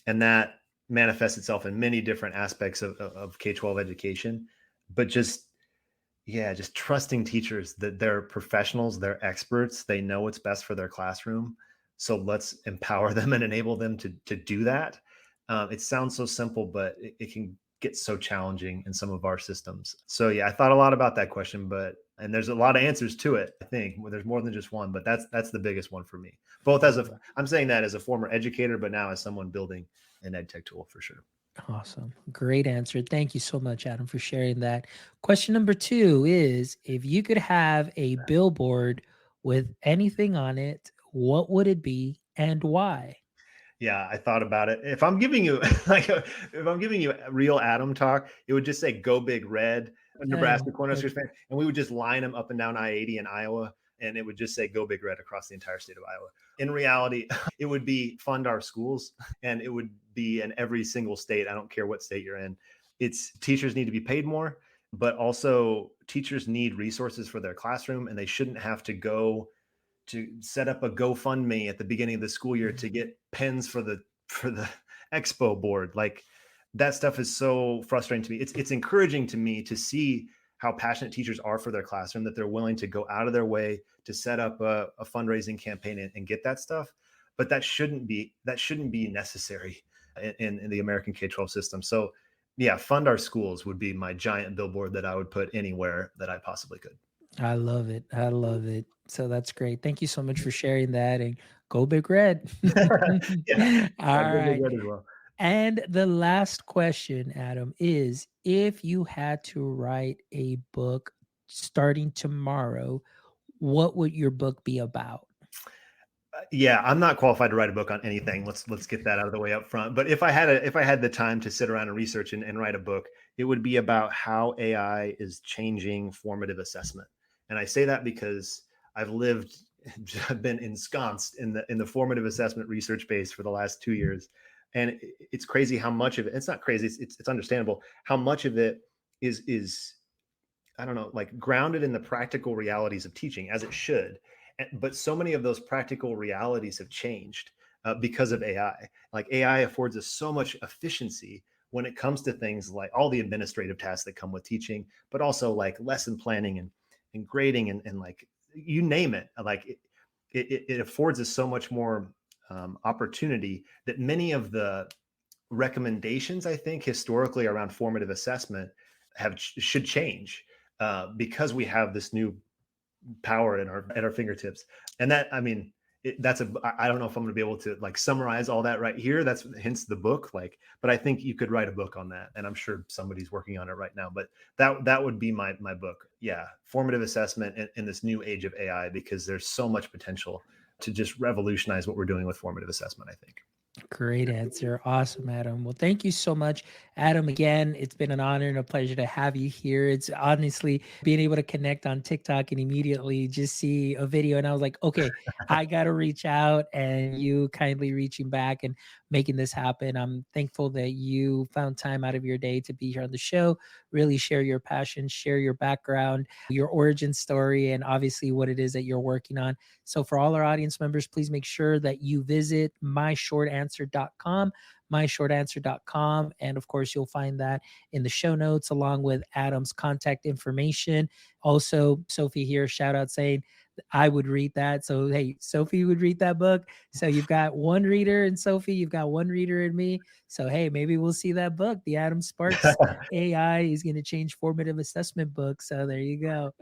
And that manifests itself in many different aspects of K-12 education. But just trusting teachers that they're professionals, they're experts, they know what's best for their classroom. So let's empower them and enable them to do that. It sounds so simple, but it can get so challenging in some of our systems. So yeah, I thought a lot about that question, and there's a lot of answers to it. I think there's more than just one, but that's the biggest one for me. Both I'm saying that as a former educator, but now as someone building an ed tech tool for sure. Awesome. Great answer. Thank you so much, Adam, for sharing that. Question number 2 is, if you could have a billboard with anything on it, what would it be and why? Yeah, I thought about it. If I'm giving you if I'm giving you real Adam talk, it would just say "Go Big Red," Nebraska Cornhuskers fan, and we would just line them up and down I-80 in Iowa, and it would just say "Go Big Red" across the entire state of Iowa. In reality, it would be fund our schools, and it would be in every single state. I don't care what state you're in. It's teachers need to be paid more, but also teachers need resources for their classroom, and they shouldn't have to go to set up a GoFundMe at the beginning of the school year to get pens for the expo board. Like that stuff is so frustrating to me. It's encouraging to me to see how passionate teachers are for their classroom, that they're willing to go out of their way to set up a fundraising campaign and get that stuff. But that shouldn't be necessary in the American K-12 system. So yeah, fund our schools would be my giant billboard that I would put anywhere that I possibly could. I love it. I love it. So that's great. Thank you so much for sharing that, and go Big Red. Yeah, All I'd go Big right. Red as well. And the last question, Adam, is, if you had to write a book starting tomorrow, what would your book be about? Yeah, I'm not qualified to write a book on anything. Let's get that out of the way up front. But if I had the time to sit around and research and write a book, it would be about how AI is changing formative assessment. And I say that because I've been ensconced in the formative assessment research base for the last 2 years. And it's crazy how much of it, it's not crazy, it's understandable how much of it is I don't know, like grounded in the practical realities of teaching, as it should. But so many of those practical realities have changed because of AI. Like AI affords us so much efficiency when it comes to things like all the administrative tasks that come with teaching, but also like lesson planning and grading and like you name it. Like it affords us so much more opportunity that many of the recommendations, I think, historically around formative assessment should change because we have this new power at our fingertips. And that, I mean, I don't know if I'm going to be able to like summarize all that right here. That's hence the book. Like, but I think you could write a book on that, and I'm sure somebody's working on it right now. But that would be my book. Yeah, formative assessment in this new age of AI, because there's so much potential to just revolutionize what we're doing with formative assessment, I think. Great answer. Awesome, Adam. Well, thank you so much, Adam. Again, it's been an honor and a pleasure to have you here. It's honestly being able to connect on TikTok and immediately just see a video. And I was like, okay, I got to reach out, and you kindly reaching back and making this happen. I'm thankful that you found time out of your day to be here on the show, really share your passion, share your background, your origin story, and obviously what it is that you're working on. So for all our audience members, please make sure that you visit myshortanswer.com, myshortanswer.com. And of course, you'll find that in the show notes along with Adam's contact information. Also, Sophie here, shout out saying I would read that. So, hey, Sophie would read that book. So you've got one reader in Sophie, you've got one reader in me. So, hey, maybe we'll see that book, the Adam Sparks AI is going to change formative assessment book. So there you go.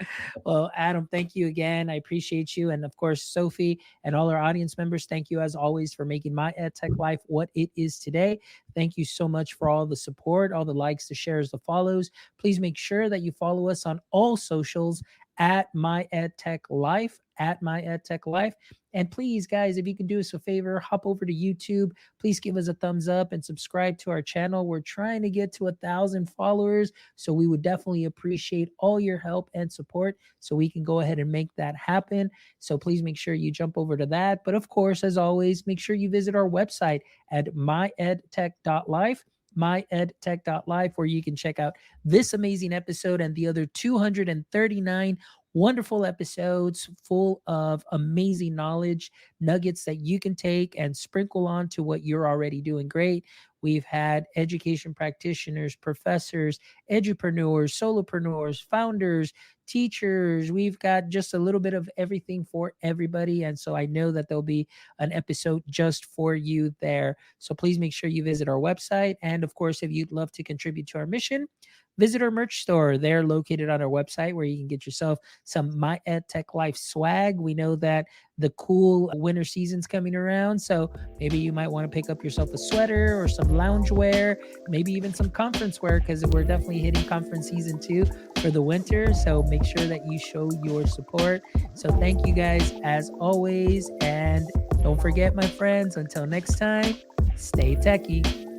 Well, Adam, thank you again. I appreciate you. And of course, Sophie and all our audience members, thank you as always for making my EdTech life what it is today. Thank you so much for all the support, all the likes, the shares, the follows. Please make sure that you follow us on all socials at My EdTech Life, at My EdTech Life. And please, guys, if you can do us a favor, hop over to YouTube. Please give us a thumbs up and subscribe to our channel. We're trying to get to 1,000 followers, so we would definitely appreciate all your help and support so we can go ahead and make that happen. So please make sure you jump over to that. But of course, as always, make sure you visit our website at myedtech.life, myedtech.life, where you can check out this amazing episode and the other 239 wonderful episodes full of amazing knowledge nuggets that you can take and sprinkle on to what you're already doing great. We've had education practitioners, professors, edupreneurs, solopreneurs, founders, teachers. We've got just a little bit of everything for everybody. And so I know that there'll be an episode just for you there. So please make sure you visit our website. And of course, if you'd love to contribute to our mission, visit our merch store. They're located on our website, where you can get yourself some My EdTech Life swag. We know that the cool winter season's coming around, so maybe you might want to pick up yourself a sweater or some lounge wear, maybe even some conference wear, because we're definitely hitting conference season 2 for the winter. So make sure that you show your support. So thank you guys as always. And don't forget, my friends, until next time, stay techie.